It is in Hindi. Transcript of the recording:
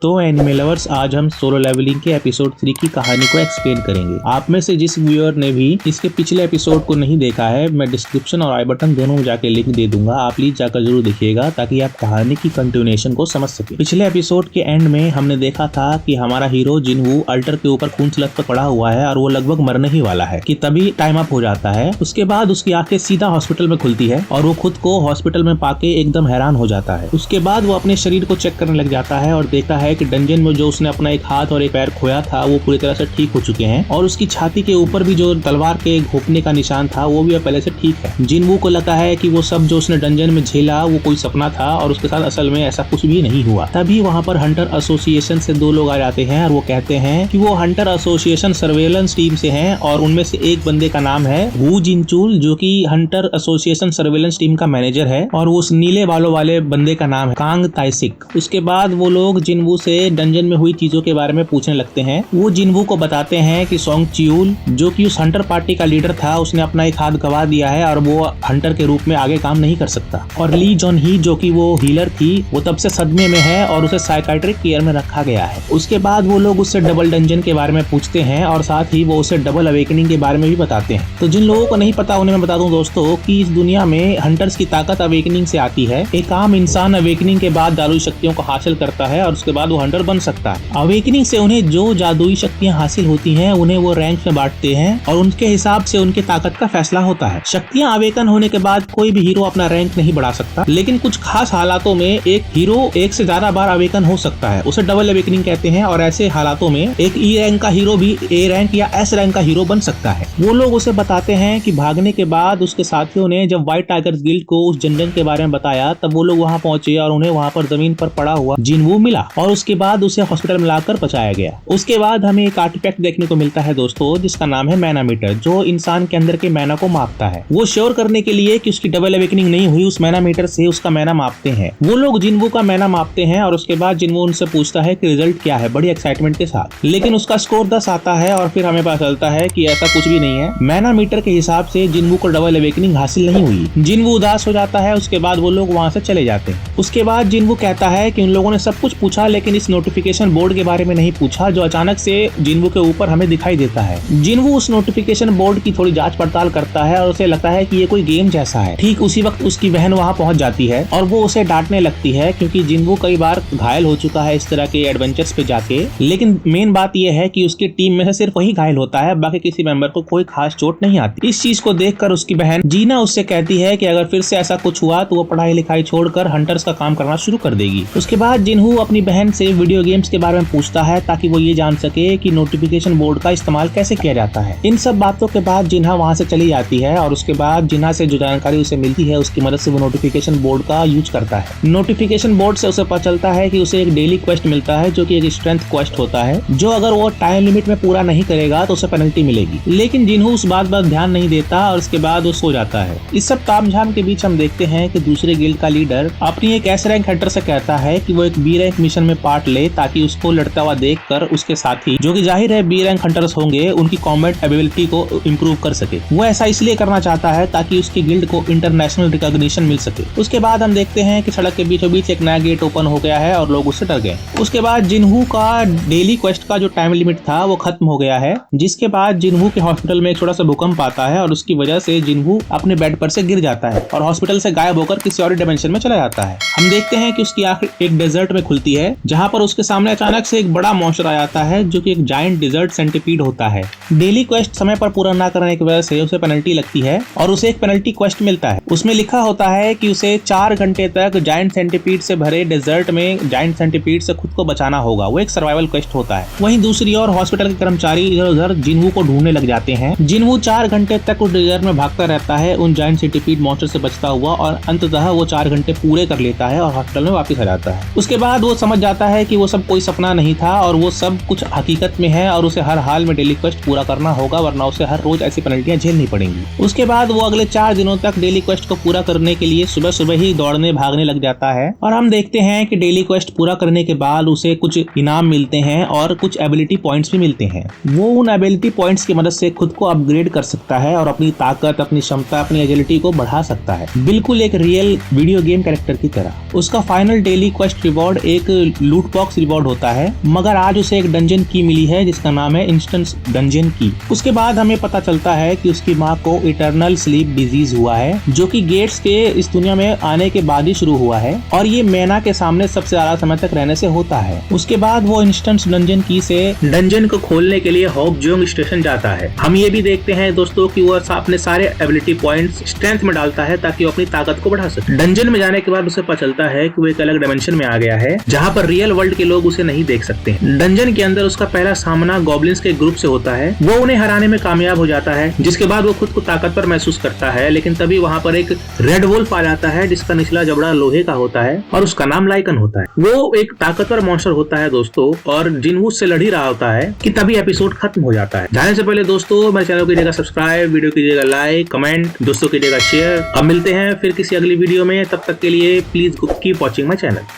तो एनिमे लवर्स, आज हम सोलो लेवलिंग के एपिसोड 3 की कहानी को एक्सप्लेन करेंगे। आप में से जिस व्यूअर ने भी इसके पिछले एपिसोड को नहीं देखा है, मैं डिस्क्रिप्शन और आई बटन दोनों में जाके लिंक दे दूंगा। आप प्लीज जाकर जरूर देखिएगा ताकि आप कहानी की कंटिन्यूएशन को समझ सके। पिछले एपिसोड के एंड में हमने देखा था कि हमारा हीरो जिनवू अल्टर के ऊपर खून छलक कर पड़ा हुआ है और वो लगभग मरने ही वाला है कि तभी टाइम अप हो जाता है। उसके बाद उसकी आंखें सीधा हॉस्पिटल में खुलती है और वो खुद को हॉस्पिटल में पाके एकदम हैरान हो जाता है। उसके बाद वो अपने शरीर को चेक करने लग जाता है और देखता है कि डंजन में जो उसने अपना एक हाथ और एक पैर खोया था वो पूरी तरह से ठीक हो चुके हैं और उसकी छाती के ऊपर भी जो तलवार के घोंपने का निशान था वो भी अब पहले से ठीक है। जिनवू को लगता है कि वो सब जो उसने डंजन में झेला वो कोई सपना था और उसके साथ असल में ऐसा कुछ भी नहीं हुआ। तभी वहाँ पर हंटर एसोसिएशन से दो लोग आ जाते हैं और वो कहते हैं कि वो हंटर एसोसिएशन सर्वेलेंस टीम से हैं और उनमें से एक बंदे का नाम है वू जिनचुल, जो कि हंटर एसोसिएशन सर्वेलेंस टीम का मैनेजर है, और उस नीले बालों वाले बंदे का नाम है कांग ताइसिक। उसके बाद वो लोग जिनवू से डंजन में हुई चीजों के बारे में पूछने लगते हैं। वो जिनवू को बताते हैं कि सोंग चियूल, जो कि उस हंटर पार्टी का लीडर था, उसने अपना एक हाथ गवा दिया है और वो हंटर के रूप में आगे काम नहीं कर सकता। और ली जॉन ही, जो कि वो हीलर थी, वो तब से सदमे में है और उसे साइकाइट्रिक केयर में रखा गया है। उसके बाद वो लोग उससे डबल डंजन के बारे में पूछते हैं और साथ ही वो उसे डबल अवेकनिंग के बारे में भी बताते हैं। तो जिन लोगों को नहीं पता उन्हें मैं बता दूं दोस्तों कि इस दुनिया में हंटर्स की ताकत अवेकनिंग से आती है। एक आम इंसान अवेकनिंग के बाद जादुई शक्तियों को हासिल करता है और उसके बाद वो हंटर बन सकता है। अवेकनिंग से उन्हें जो जादुई शक्तियां हासिल होती हैं उन्हें वो रैंक में बांटते हैं और उनके हिसाब से उनकी ताकत का फैसला होता है। शक्तियां अवेकन होने के बाद कोई भी हीरो अपना रैंक नहीं बढ़ा सकता, लेकिन कुछ खास हालातों में एक हीरो एक से ज्यादा बार अवेकन हो सकता है, उसे डबल अवेकनिंग कहते हैं। और ऐसे हालातों में एक ई रैंक का हीरो भी ए रैंक या एस रैंक का हीरो बन सकता है। वो लोग उसे बताते हैं कि भागने के बाद उसके साथियों ने जब व्हाइट टाइगर्स गिल्ड को उस जंगल के बारे में बताया तब वो लोग वहां पहुंचे और उन्हें वहां पर जमीन पर पड़ा हुआ जिनवू मिला और उसके बाद उसे हॉस्पिटल में लाकर बचाया गया। उसके बाद हमें एक आर्टिफैक्ट देखने को मिलता है दोस्तों, जिसका नाम है मैना मीटर, जो इंसान के अंदर के मैना को मापता है। वो श्योर करने के लिए कि उसकी डबल अवेकनिंग नहीं हुई, उस मैना मीटर से उसका मैना मापते हैं। वो लोग जिनवू का मैना मापते हैं और उसके बाद जिनवू उनसे पूछता है कि रिजल्ट क्या है, बड़ी एक्साइटमेंट के साथ। लेकिन उसका स्कोर 10 आता है और फिर हमें पता चलता है कि ऐसा कुछ भी नहीं है। मैना मीटर के हिसाब से जिनवू को डबल अवेकनिंग हासिल नहीं हुई। जिनवू उदास हो जाता है। उसके बाद वो लोग वहाँ से चले जाते हैं। उसके बाद जिनवू कहता है कि उन लोगों ने सब कुछ पूछा लेकिन इस नोटिफिकेशन बोर्ड के बारे में नहीं पूछा जो अचानक से जिनवू के ऊपर हमें दिखाई देता है। जिनवू उस नोटिफिकेशन बोर्ड की थोड़ी जांच पड़ताल करता है और उसे लगता है कि ये कोई गेम जैसा है। ठीक उसी वक्त उसकी बहन वहां पहुंच जाती है और वो उसे डांटने लगती है क्योंकि जिनवू कई बार घायल हो चुका है इस तरह के एडवेंचर्स पे जाके। लेकिन मेन बात यह है कि उसकी टीम में से सिर्फ वही घायल होता है, बाकी किसी मेंबर को कोई खास चोट नहीं आती। इस चीज को देखकर उसकी बहन जीना उससे कहती है कि अगर फिर से ऐसा कुछ हुआ तो वो पढ़ाई लिखाई छोड़कर हंटर्स का काम करना शुरू कर देगी। उसके बाद जिनवू अपनी बहन से वीडियो गेम्स के बारे में पूछता है ताकि वो ये जान सके कि नोटिफिकेशन बोर्ड का इस्तेमाल कैसे किया जाता है। इन सब बातों के बाद जिन्हा वहाँ से चली जाती है और उसके बाद जिन्हा से जो जानकारी उसे मिलती है उसकी मदद से वो नोटिफिकेशन बोर्ड का यूज करता है। नोटिफिकेशन बोर्ड से उसे पता चलता है कि उसे एक डेली क्वेस्ट मिलता है जो कि एक स्ट्रेंथ क्वेस्ट होता है, जो अगर वो टाइम लिमिट में पूरा नहीं करेगा तो उसे पेनल्टी मिलेगी। लेकिन जिन्हू उस बात पर ध्यान नहीं देता और उसके बाद वो सो जाता है। इस सब तामझाम के बीच हम देखते हैं कि दूसरे गिल्ड का लीडर अपनी एक एस रैंक हंटर से कहता है कि वो एक बी रैंक मिशन में पार्ट ले ताकि उसको लड़ता हुआ देखकर उसके साथी, जो कि जाहिर है बी रैंक हंटर्स होंगे, उनकी कॉम्बैट एबिलिटी को इम्प्रूव कर सके। वो ऐसा इसलिए करना चाहता है ताकि उसकी गिल्ड को इंटरनेशनल रिकॉग्निशन मिल सके। उसके बाद हम देखते हैं कि सड़क के बीचों बीच एक नया गेट ओपन हो गया है और लोग उससे डर गए। उसके बाद जिनहू का डेली क्वेस्ट का जो टाइम लिमिट था वो खत्म हो गया है, जिसके बाद जिनहू के हॉस्पिटल में एक छोटा सा भूकंप आता है और उसकी वजह से जिनहू अपने बेड पर से गिर जाता है और हॉस्पिटल से गायब होकर किसी और डिमेंशन में चला जाता है। हम देखते हैं कि उसकी आंख एक डेजर्ट में खुलती है जहाँ पर उसके सामने अचानक से एक बड़ा मॉन्स्टर आ जाता है जो कि एक जायंट डिजर्ट सेंटिपीड होता है। डेली क्वेस्ट समय पर पूरा ना करने की वजह से उसे पेनल्टी लगती है और उसे एक पेनल्टी क्वेस्ट मिलता है। उसमें लिखा होता है कि उसे 4 घंटे तक जायंट सेंटिपीड से भरे डेजर्ट में जायंट सेंटिपीड से खुद को बचाना होगा। वो एक सर्वाइवल क्वेस्ट होता है। वहीं दूसरी ओर हॉस्पिटल के कर्मचारी इधर उधर जिनवू को ढूंढने लग जाते हैं। जिनवू 4 घंटे तक उस डेजर्ट में भागता रहता है उन जायंट सेंटिपीड मॉन्स्टर से बचता हुआ और अंततः वो 4 घंटे पूरे कर लेता है और हॉस्पिटल में वापस आ जाता है। उसके बाद वो समझ जाता है कि वो सब कोई सपना नहीं था और वो सब कुछ हकीकत में है और उसे हर हाल में डेली क्वेस्ट पूरा करना होगा, वरना उसे हर रोज ऐसी पेनल्टियां झेलनी पड़ेंगी। उसके बाद वो अगले 4 दिनों तक डेली क्वेस्ट को पूरा करने के लिए सुबह सुबह ही दौड़ने भागने लग जाता है और हम देखते हैं कि डेली क्वेस्ट पूरा करने के बाद उसे कुछ इनाम मिलते हैं और कुछ एबिलिटी पॉइंट्स भी मिलते हैं। वो उन एबिलिटी पॉइंट्स की मदद से खुद को अपग्रेड कर सकता है और अपनी ताकत, अपनी क्षमता, अपनी एजिलिटी को बढ़ा सकता है, बिल्कुल एक रियल वीडियो गेम कैरेक्टर की तरह। उसका फाइनल डेली क्वेस्ट रिवॉर्ड एक लूट बॉक्स रिवॉर्ड होता है, मगर आज उसे एक डंजन की मिली है जिसका नाम है इंस्टेंस डंजन की। उसके बाद हमें पता चलता है कि उसकी माँ को इटर्नल स्लीप डिजीज हुआ है, जो कि गेट्स के इस दुनिया में आने के बाद ही शुरू हुआ है और ये मैना के सामने सबसे ज्यादा समय तक रहने से होता है। उसके बाद वो इंस्टेंस डंजन की से डंजन को खोलने के लिए होपजोंग स्टेशन जाता है। हम ये भी देखते हैं दोस्तों कि वो अपने सारे एबिलिटी पॉइंट्स स्ट्रेंथ में डालता है ताकि वो अपनी ताकत को बढ़ा सके। डंजन में जाने के बाद उसे पता चलता है कि वो एक अलग डायमेंशन में आ गया है जहाँ पर रियल वर्ल्ड के लोग उसे नहीं देख सकते। डंजन के अंदर उसका पहला सामना गॉब्लिन्स के ग्रुप से होता है। वो उन्हें हराने में कामयाब हो जाता है, जिसके बाद वो खुद को ताकतवर महसूस करता है। लेकिन तभी वहाँ पर एक रेड वुल्फ आ जाता है जिसका निचला जबड़ा लोहे का होता है और उसका नाम लाइकन होता है। वो एक ताकतवर मॉन्स्टर होता है दोस्तों और जिनवूड से लड़ ही रहा होता है कि तभी एपिसोड खत्म हो जाता है। जाने से पहले दोस्तों मेरे चैनल को कीजिएगा सब्सक्राइब, वीडियो कीजिएगा लाइक, कमेंट, दोस्तों कीजिएगा शेयर। अब मिलते हैं फिर किसी अगली वीडियो में, तब तक के लिए please keep watching my channel.